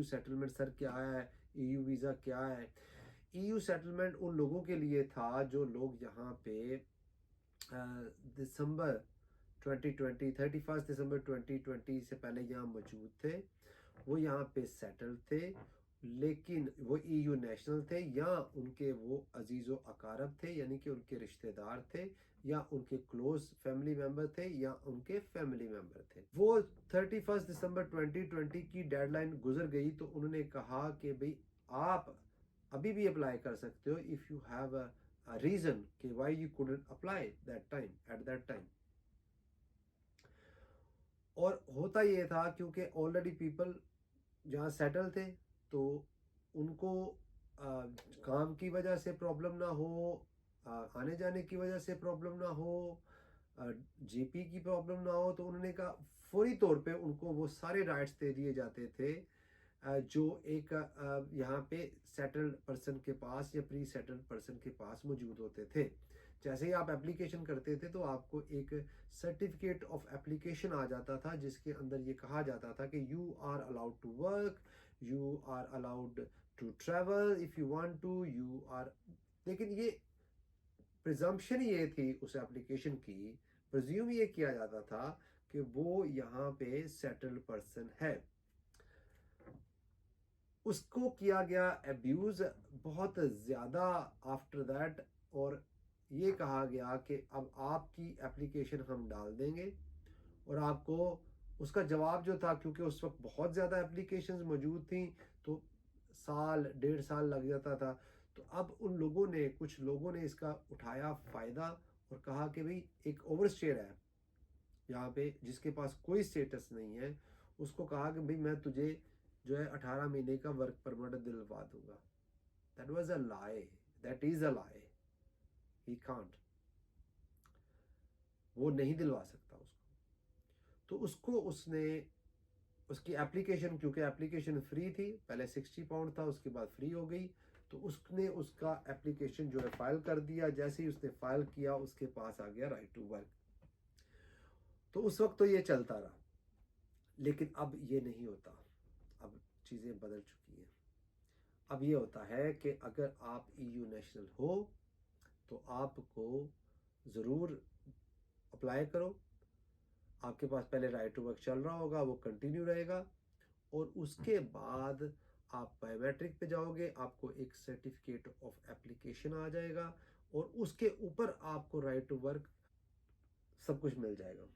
EU settlement sir क्या है, EU visa क्या है। ईयू सेटलमेंट उन लोगों के लिए था जो लोग यहाँ पे दिसंबर 2020 31 दिसंबर 2020 से पहले यहाँ मौजूद थे, वो यहाँ पे सेटल थे, लेकिन वो ईयू नेशनल थे या उनके वो अजीज़ो अकारब थे, यानी कि उनके रिश्तेदार थे या उनके क्लोज फैमिली मेंबर थे या उनके फैमिली मेंबर थे। वो 31 दिसंबर 2020 की डेडलाइन गुजर गई, तो उन्होंने कहा कि भाई आप अभी भी अप्लाई कर सकते हो if you have a reason कि why you couldn't apply that time at that time। और होता ये था क्योंकि ऑलरेडी पीपल जहाँ सेटल थे, तो उनको काम की वजह से प्रॉब्लम ना हो, आने जाने की वजह से प्रॉब्लम ना हो, जीपी की प्रॉब्लम ना हो, तो उन्होंने कहा फौरी तौर पे उनको वो सारे राइट्स दे दिए जाते थे जो एक यहाँ पे सेटल्ड पर्सन के पास या प्री सेटल्ड पर्सन के पास मौजूद होते थे। जैसे ही आप एप्लीकेशन करते थे तो आपको एक सर्टिफिकेट ऑफ एप्लीकेशन आ जाता था, जिसके अंदर ये कहा जाता था कि you are allowed to work, you are allowed to travel if you want to, you are. लेकिन ये प्रिजम्पशन ये थी उस एप्लीकेशन की, प्रिज्यूम ये किया जाता था कि वो यहाँ पे सेटल्ड पर्सन है। उसको किया गया अब्यूज बहुत ज़्यादा आफ्टर दैट, और ये कहा गया कि अब आपकी एप्लीकेशन हम डाल देंगे और आपको उसका जवाब जो था, क्योंकि उस वक्त बहुत ज़्यादा एप्लीकेशंस मौजूद थी, तो साल 1.5 साल लग जाता था। तो अब उन लोगों ने, कुछ लोगों ने इसका उठाया फ़ायदा और कहा कि भाई एक ओवरस्टेयर है यहाँ पे जिसके पास कोई स्टेटस नहीं है, उसको कहा कि भाई मैं तुझे जो है 18 महीने का वर्क परमिट दिलवा दूंगा। That was a lie, that is a lie. He can't, वो नहीं दिलवा सकता उसको। तो उसको उसने उसकी एप्लीकेशन, क्योंकि एप्लीकेशन फ्री थी, पहले 60 पाउंड था, उसके बाद फ्री हो गई, तो उसने उसका एप्लीकेशन जो है फाइल कर दिया। जैसे ही उसने फाइल किया उसके पास आ गया राइट टू वर्क। तो उस वक्त तो ये चलता रहा, लेकिन अब ये नहीं होता, अब चीज़ें बदल चुकी हैं। अब ये होता है कि अगर आप ईयू नेशनल हो तो आपको ज़रूर अप्लाई करो। आपके पास पहले राइट टू वर्क चल रहा होगा, वो कंटिन्यू रहेगा, और उसके बाद आप बायोमेट्रिक पे जाओगे, आपको एक सर्टिफिकेट ऑफ एप्लीकेशन आ जाएगा और उसके ऊपर आपको राइट टू वर्क सब कुछ मिल जाएगा।